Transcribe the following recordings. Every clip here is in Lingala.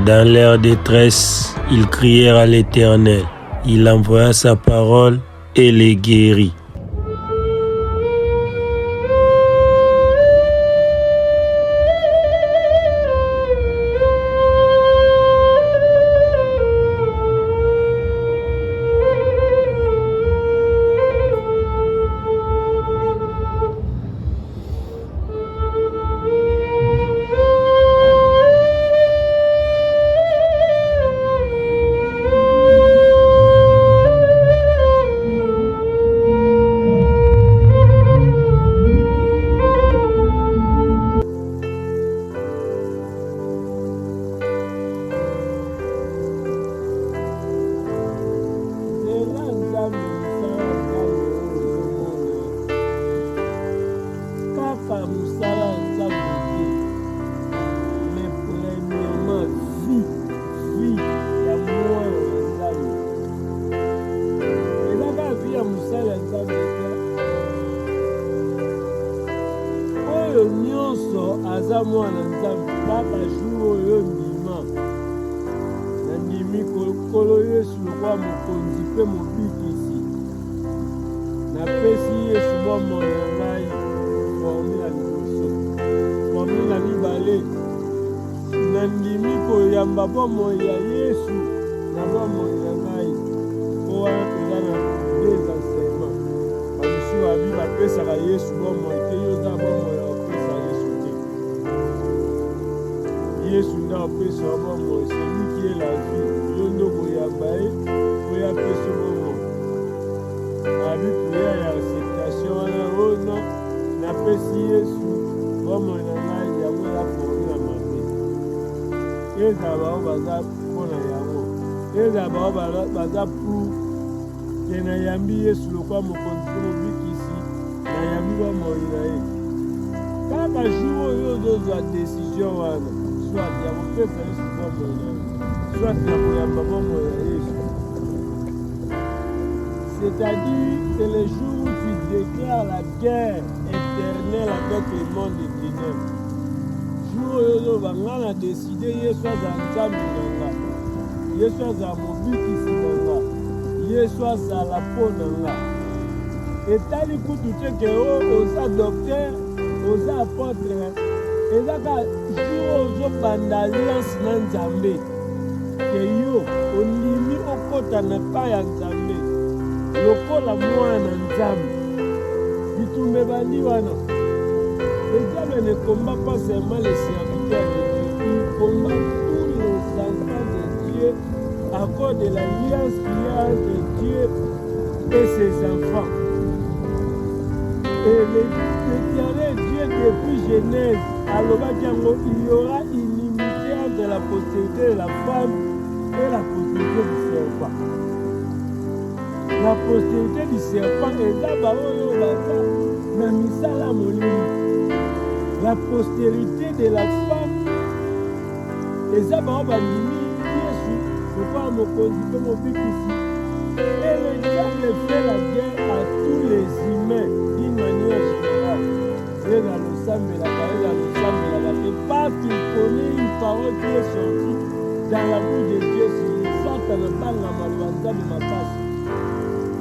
Dans leur détresse, ils crièrent à l'Éternel. Il envoya sa parole et les guérit. aza mwana nzambe kaka jour oyo ndima nandimi kolo Yesu lokwa mokonzi mpe mobikisi napesi Yesu bomoi na ngai formi na liboso formi na mibale nandimi koyamba bomoi ya Yesu na bomoi na ngai po wana toza na des enseignements bamisu babi bapesaka Yesu bomoi te yoza bomoi ya kopesa Yesu te Yesu nda opesa bomoi celui qui est la vie yo ndo koyamba ye oyo apesa bomoi abi priere ya acceptation wana oyo no napesi Yesu bomoi na ngai yango ya formi na mabe ezala bao baza mpona yango ezala bao baza pour ke nayambi Yesu lokwa mokonzi mpe mobikisi nayambi bomoi na ye kaka jour oyo ozozwa décision wana soit ya kopesa Yesu bomoi na ye soit ya koyamba bomoi ya Yesu. C'est-à-dire, c'est le jour où tu déclares la guerre éternelle avec le monde des ténèbres. Jour où on a décidé Yesu aza nzambe na nga, Yesu aza mobikisi na nga, Yesu azala mpo na nga. Etali kutu te ke oza docteur, oza apôtre, ezaka jour ozobanda alliance na Nzambe ke yo ondimi okota na epai ya Nzambe lokola mwana Nzambe bitumbe bandi wana. Le diable ne combat pas seulement les serviteurs de Dieu, il combat tous les enfants de Dieu à cause de l'alliance qu'il y a entre Dieu et ses enfants. Et l'Éternel Dieu depuis Genèse à l'Obakiango, il y aura inimité entre la postérité de la femme et la postérité du serpent. La postérité du serpent est d'abord na misala molimo. La postérité de la femme est d'abord bandimi Yesu pourquoi mokonzi pe mobikisi. Et le diable fait la guerre à tous les humains d'une manière générale. Et dans le sambe la parce qu'il connaît une parole qui est sortie dans la bouche de Dieu sur Satan banga malwanza de makasi.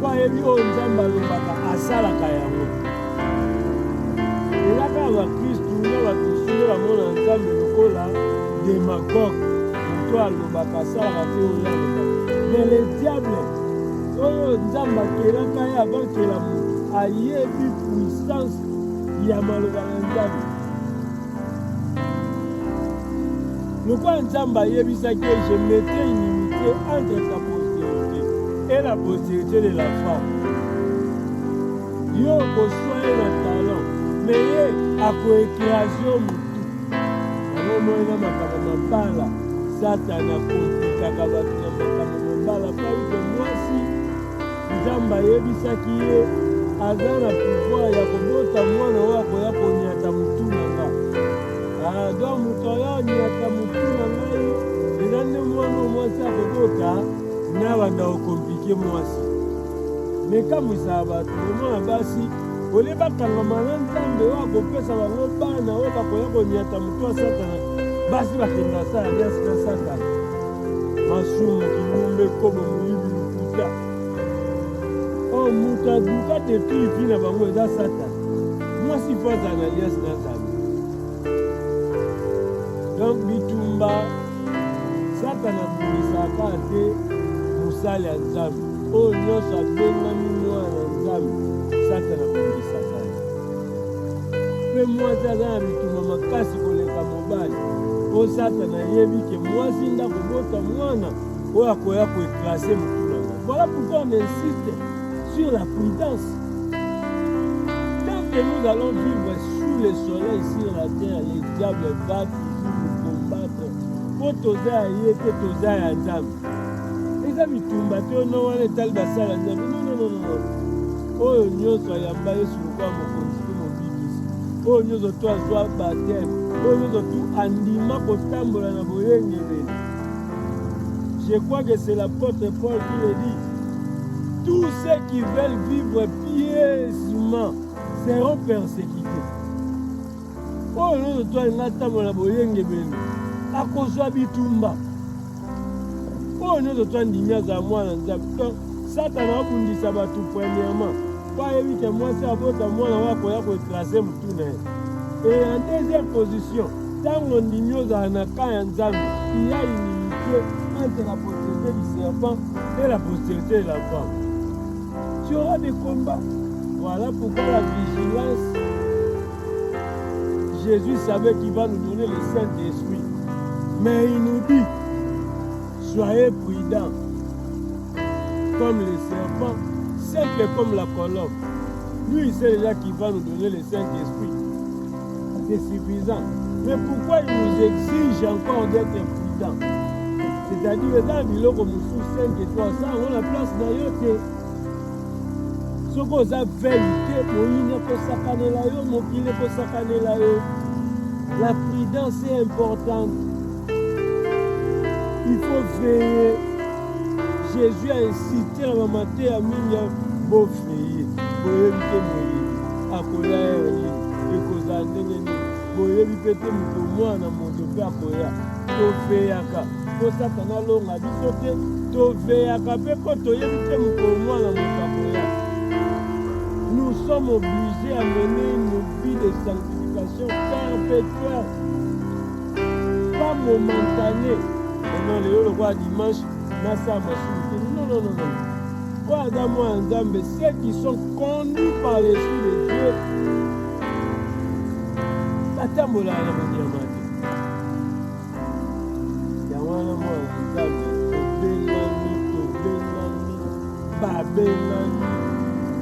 Kwa yebi o nzamba lobaka asalaka yango. Elaka ba Kristu na ba tusule ba mona nzambe lokola démagogue. Moto alobaka asalaka te oya. Mais le diable oyo nzamba kelaka ye avant que la ayebi puissance ya maloba na nzambe. Lokwa nzamba ayebisaki je mettrai inimité entre ta postérité et la postérité de la femme. Yo kosoye na talent, mais ye akoécrase yo mutu. Yango moyena makambo mabala, Satana akotikaka bato na makambo mabala mpasi ke mwasi nzambe ayebisaki ye aza na pouvoir ya kobota mwana oyo akoya koniata mutu na nga. Donc moto oyo oniata mutu na ngai eza nde mwana oyo mwasi akobota na banda okomplike mwasi. Mekamwisaka bato bomona basi olie bakangama na nzambe oyo akopesa bango bana oyo bakoya koniata motu ya Satana basi bakenda sa alliance na Satan masumu kimumbe kobo moyibi lukuta o mutu aduka depuis vi na bango eza Satan mwasi fo aza na alliance na Nzambe. Donc bitumba Satan abimisaka te mosali ya Nzambe oyo nyonso abengami mwana na Nzambe Satan abimisaka mpe mwasi aza na bitumba makasi koleka mobali po Satan ayebi ke mwasi ndako bota mwana oyo akoya koeklase motu nango. Voilà pourquoi on insiste sur la prudence. Tant que nous allons vivre sous le soleil sur la terre, le diable va toujours nous combattre. Po toza ye te toza ya Nzambe. Eza bitumba te ono wana etali basala Nzambe. Non. Oyo nyonso ayamba Yesu lokola mokonzi mpe mobikisi. Oyo nyonso to azwa bateme. Oyo nyonso tu andima kotambola na boyengebeli. Je crois que c'est l'apôtre Paul qui le dit. Tous ceux qui veulent vivre pieusement seront persécutés. Oyo nyonso to alingatambola na boyengebeli. Akozwa bitumba. Oyo nyonso to andimi azala mwana Nzambe. Satan abundisa bato premièrement. Po ayebi ke mwasi abota mwana oyo akoya koeklase motu na ye. Et en deuxième position, tant on dit mieux à Naka et Nzambe, il y a une unité entre la postérité du serpent et la postérité de la femme. Tu auras des combats. Voilà pourquoi la vigilance, Jésus savait qu'il va nous donner le Saint-Esprit. Mais il nous dit, soyez prudents, comme les serpents, simple comme la colombe. Lui, il sait déjà qu'il va nous donner le Saint-Esprit. C'est suffisant. Mais pourquoi il nous exige encore d'être prudents? C'est-à-dire, dans le biloko moussou 5 étoiles, ça, on a place d'ailleurs. Ce qu'on a vérité, la prudence est importante. Il faut veiller. Jésus a incité à mater à Minya beau veiller. Boyebi pete moto mwana moto mpe akoya toveyaka po Satana alonga biso te toveyaka mpe po toyebi te moto mwana moto akoya. Nous sommes obligés à mener une vie de sanctification perpétuelle, pas momentanée. Maintenant le roi dimanche nasa machine. Non. Kwa Adamu et Nzambe, ceux qui sont conduits par l'Esprit de Dieu, batambola na monyama te. Yawana mwana Nzambe, tobengani, babengani,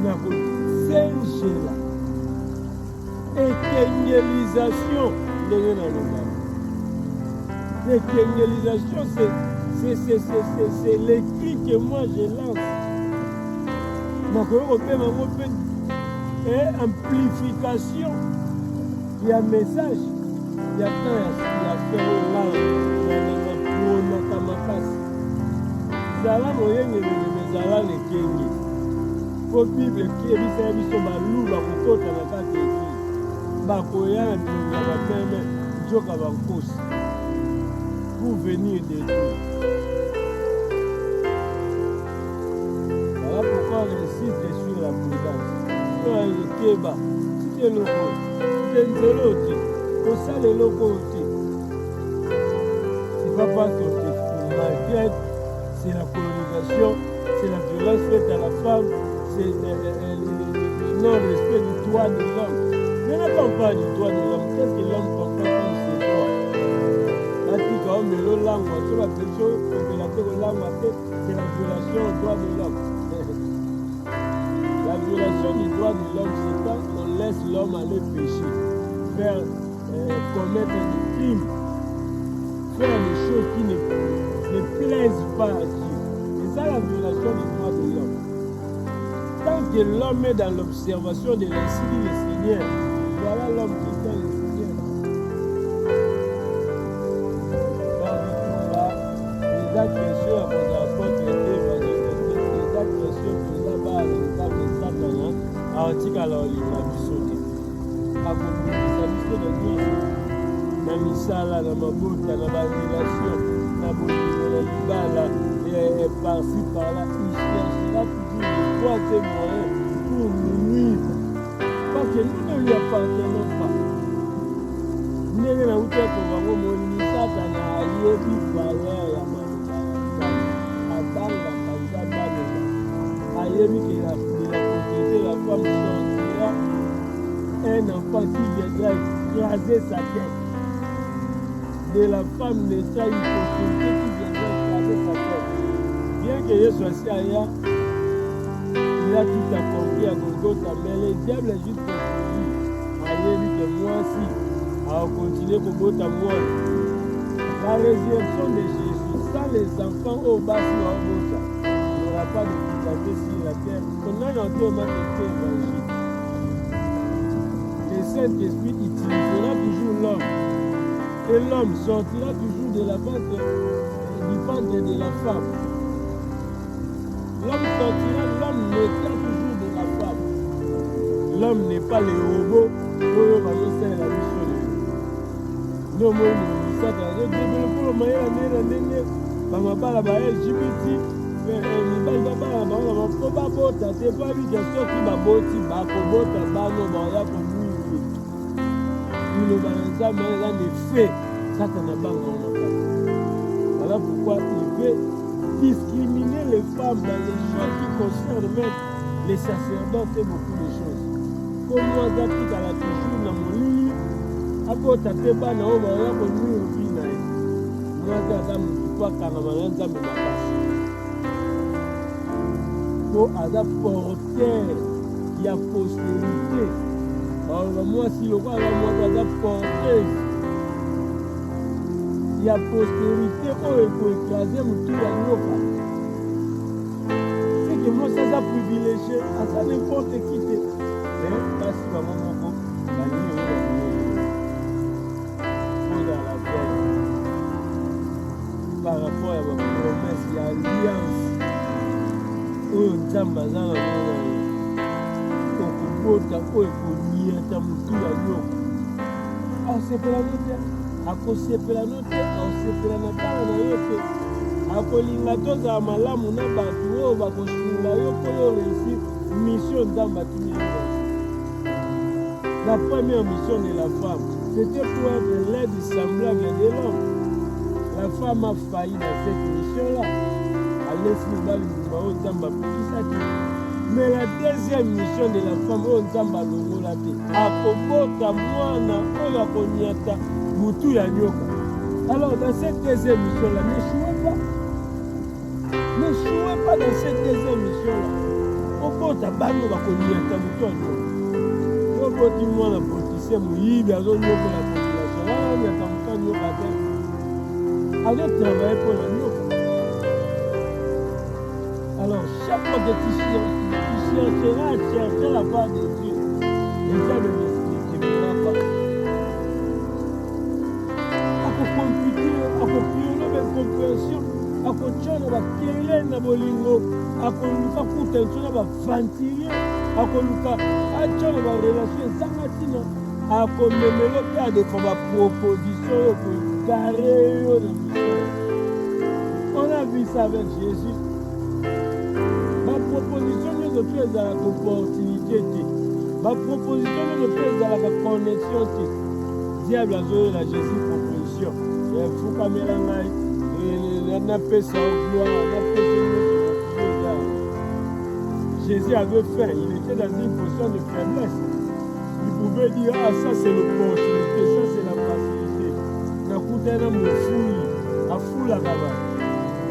na kosengela. Ékengélisation, ndenge na lobaka. L'ékengélisation, c'est les cris que moi je lance. Et amplification. Il y a un message. Il y a fait zala moyenge bezala lekenge. Po Bible qui est bisa biso baluba kokota na kati église. Bakoya na bilonga bapeme nzoka bankosi. Pour venir de Dieu. Voilà pourquoi on insiste sur la prudence. Quand il est bas, si tu es loco, tu es zéloté, au sein de locoté. C'est pas parce qu'on te maltraite, c'est la colonisation, c'est la violence faite à la femme, c'est le non-respect du droit de l'homme. Mais ne parle pas du droit de l'homme. Qu'est-ce que l'homme comprend comme ses droits? Mais le langue, sur la question, c'est la violation au droit de l'homme. La violation du droit de l'homme, c'est quand on laisse l'homme aller pécher, faire commettre des crimes, faire des choses qui ne plaisent pas à Dieu. C'est ça la violation du droit de l'homme. Tant que l'homme est dans l'observation de l'insigne du Seigneur, voilà l'homme qui est le Seigneur. na misala, na mabota, na barelation, na bolingo, na libala, et par-ci, par-là, il cherchera toujours des voies et moyens pour nous nuire. Parce que nous ne lui appartenons pas. Ndenge na uta kobango molini Satana ayebi valeur ya maloba abanga kanza baloba ayebi que la protéger la femme sortira un enfant qui viendra écraser sa tête. De la femme naîtra une possibilité qui viendra écraser sa tête. Bien que Jésus soit assis ailleurs, il a tout accompli à Golgotha, mais le diable est juste pour lui. Ayebi que moi aussi à continuer pour votre amour. La résurrection de Jésus, sans les enfants au bas sur la route, il n'y aura pas de difficulté sur la terre. On a entièrement été évangile. Le Saint-Esprit utilisera toujours l'homme. Et l'homme sortira toujours de la ventre, du ventre de la femme. L'homme sortira, l'homme naîtra toujours de la femme. L'homme n'est pas le robot pour faire la mission. No mo ni sata zo développer le moyen na ndenge ba mabala ba LGBT ni ba ba ba ko ba bota c'est pas lui qui sorti ba boti ba ko bota ba no ba ya ko lui le balanza mais là des faits sata na bango na ka. Voilà pourquoi il veut discriminer les femmes dans les choses qui concernent même les sacerdotes et beaucoup de choses. Comme moi d'Afrique à la toujours na molini abota te bana oyo baya konuire mpi na ye mwasi aza motu po akangama na nzambe makasi po aza porteur ya postérité aloba mwasi lokola mwasi aza porteuse ya postérité oyo ekoekrase motu ya nyoka seke mwasi aza privilégié aza n'importe qui te kasi bango moko banini oyo par rapport à ma promesse, il y a alliance. Oyo nzambe aza na mona okobota oyo ekoniata motu ya nyoko akosepela no te akosepela no te akosepela na tala na yo te akolinga tozala malamu na bato oyo bakosunga yo mpo yo réussir mission nzambe atuni yo. La première mission de la femme, c'était pour être l'aide semblable de l'homme. La femme a failli dans cette mission-là. Mais la deuxième mission de la femme, on s'en alors dans cette deuxième mission-là, n'échouez pas. N'échouez pas dans cette deuxième mission-là. Au bout de la bande, on va connaître la politicien, il y a la population. Alors travailler pour la nôtre. Alors chaque fois que tu chercheras à chercher la part de Dieu, déjà ne t'expliquera pas. À compliquer, à violer mes compréhensions, à continuer à querer na bolingo, à koluka kutention na ventilier, à koluka à tchana ba relation sangatina, à komemelo pe à des propositions pour carré. On a vu ça avec Jésus. Ma proposition est de faire dans l'opportunité. Ma proposition est de faire dans la connexion. Diable a joué la Jésus proposition. Il faut caméra naï. On a fait ça au gloire. On a fait ça. Jésus avait faim. Il était dans une position de faiblesse. Il pouvait dire ah ça c'est l'opportunité, ça c'est la facilité.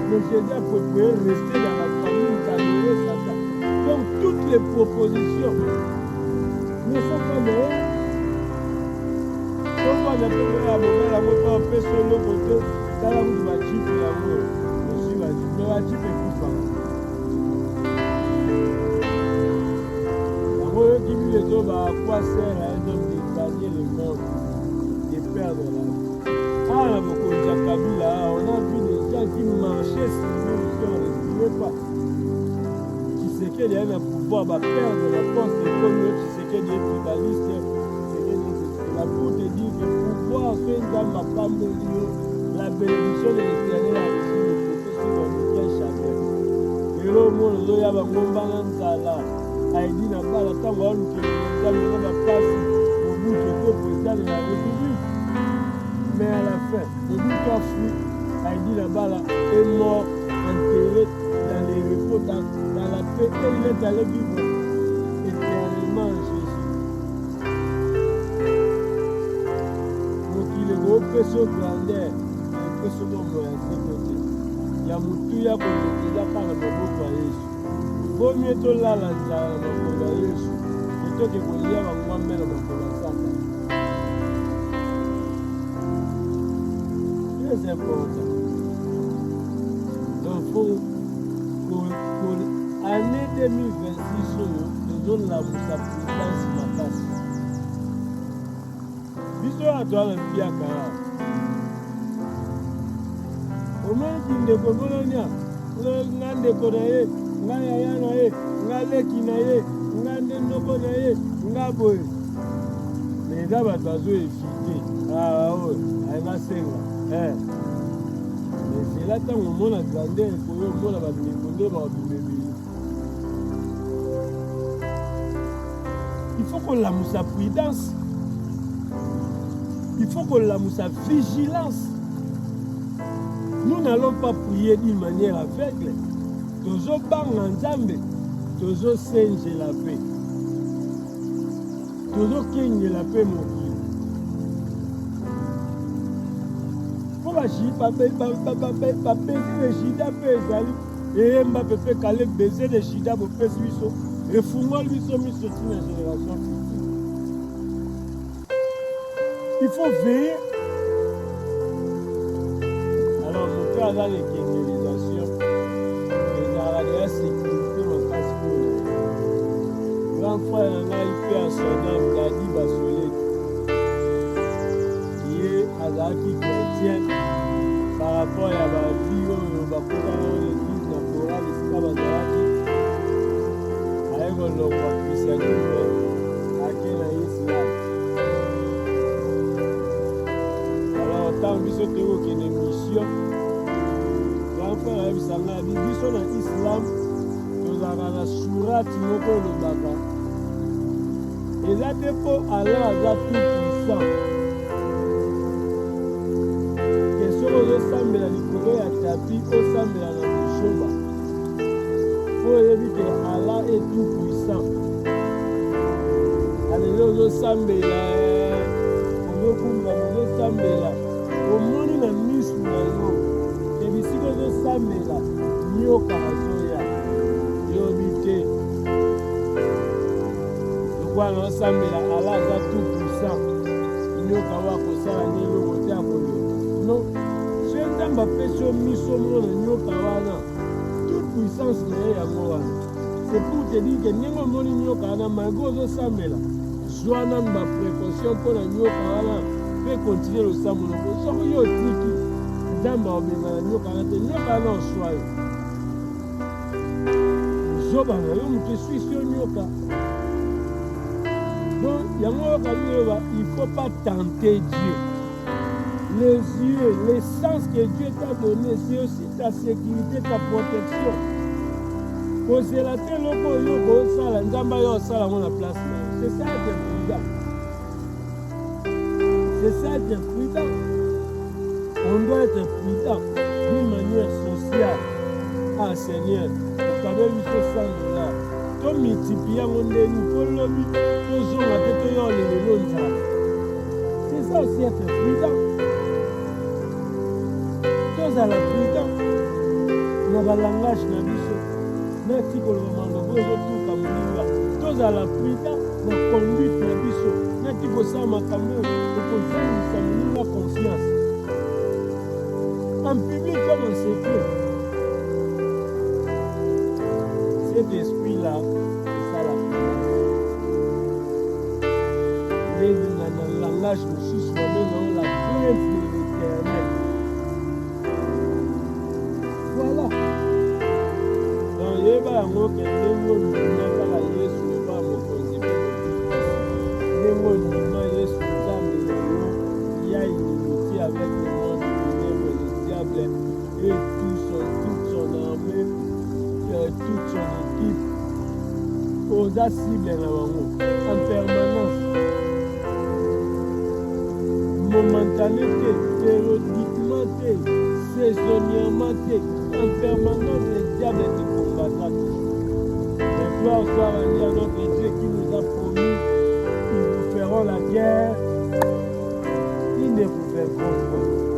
Mais Jésus a préféré rester dans la famille d'adorer Satan. Donc toutes les propositions ne sont pas meilleures. Pourquoi on a fait la moto en fait sur le côté, ça la route va chipper la route. Je suis la chipper, mais la chipper est plus fort. La route qui dit les hommes à quoi sert à un homme de gagner le monde, de perdre la vie. Ah, on a vu des gens qui marchaient sur nous, qui ne respiraient pas. Qui sait qu'il y a un pouvoir, va perdre la force de comme qui sait qu'il y a des tribalistes. C'est là pour te dire que le pouvoir fait un la bénédiction de l'Éternel a reçu le prophète sur Michel Chagrin. Et le monde de Yaba Mombana Nzala a dit na bala tango aluki na nzambe na pasi au bout de président de la République. Mais à la fin, le bout a fui, a dit la bala est mort, enterré dans les repos, dans la paix, et il est allé vivre éternellement en Jésus. Donc il est au peso grandeur, le peso moyen de côté. Il y a Moutuya pour le déjà par le mot à Jésus. Vaut mieux tout là, la mot à Jésus, plutôt que pour lire à moi-même le mot à Satan. Très important. Donc, pour l'année 2026, nous donnons la présidence Makasi. L'histoire à toi, le Piakara. Au moins, tu ne connais pas. Ngande konaye, ngaya naye, ngale kinaye, ngande noko naye, ngaboye. Mais là, bah, bazo est fité. Ah ouais, elle va senga. Mais c'est là tant au monde a grandeur, pour eux, au monde a bimé. Il faut qu'on l'amoue sa prudence. Il faut qu'on l'amoue sa vigilance. Nous n'allons pas prier d'une manière aveugle. Tozo bang nzambe, tozo senge la paix. Tozo kenge la paix mokili. Pour la chita, baiser le chita peut ezali. Et m'a peut caler baiser le chita pour faire suisseau. Et fumant lui sommes sur une génération future. Il faut veiller. Dans les criminalisations, la sécurité en face pour grand frère en a fait à son âme Dadi Bassolé, qui est Azaki chrétien par rapport à la vie où on va prendre l'église naturelle et c'est pas Bazalaki avec le christianisme à quel islam. Alors, tant que ce qui est une mission, bisanga biso na islam tozalaka na surati moko elobaka eza te mpo ala aza tout puissant ke soki ozosambela likolo ya tapi osambela na mosoba mpo oyebi ke ala est tout puissant aleli ozosambela ozokumbama ozosambela omoni na misu na yo ebisika ozosambela nyoka azoya yobi te lokwana osambela ala aza tout puissant nyoka wa kosala nde eloko te akoyoka non so nzambe apesi yo miso mona nyoka wana toute puissance na ye yango wana c'est pour te dire ke ndenge omoni nyoka wana malgré ozosambela zwa nanu baprécaution mpo na nyoka wana mpe continue losambo noko soki yo otiki nzambe obima na nyoka wana te nyoka wana oswa yo zoba na yo moto eswisi yo nyoka donc yango oyo kabiyoba il faut pas tenter Dieu. Les yeux, les sens que Dieu t'a donné, c'est aussi ta sécurité, ta protection. Kozela te loko yo kosala nzamba yo osala ngo na place na yo. C'est ça être prudent. C'est ça être prudent. On doit être prudent d'une manière sociale. Ah Seigneur, au travers de ce sang-là, to multiplie mon déni, to lobi, to zonga te to yo lelo nzala. C'est ça aussi être prudent. Tozala prudent na balangage na biso. Nati koloba maloba ezotuka moninga. Tozala prudent na conduite na biso. Nati kosala makambo ekozongisa moninga confiance. En public comme en secret. Cet esprit-là, c'est ça la prudence. Mais dans le langage mosusu babengaka la crainte de l'Éternel. Voilà. Donc yeba yango ke ndenge ondima kaka Yesu eba mokonzi mpe ndenge ondima Yesu nzambe lelo ya inimitié avec toza cible na bango en permanence. Momentané te, périodiquement te, saisonnièrement te, en permanence le diable te combattra toujours. Mais gloire soit rendue à notre Dieu qui nous a promis qu'ils vous feront la guerre. Ils ne vous verront pas.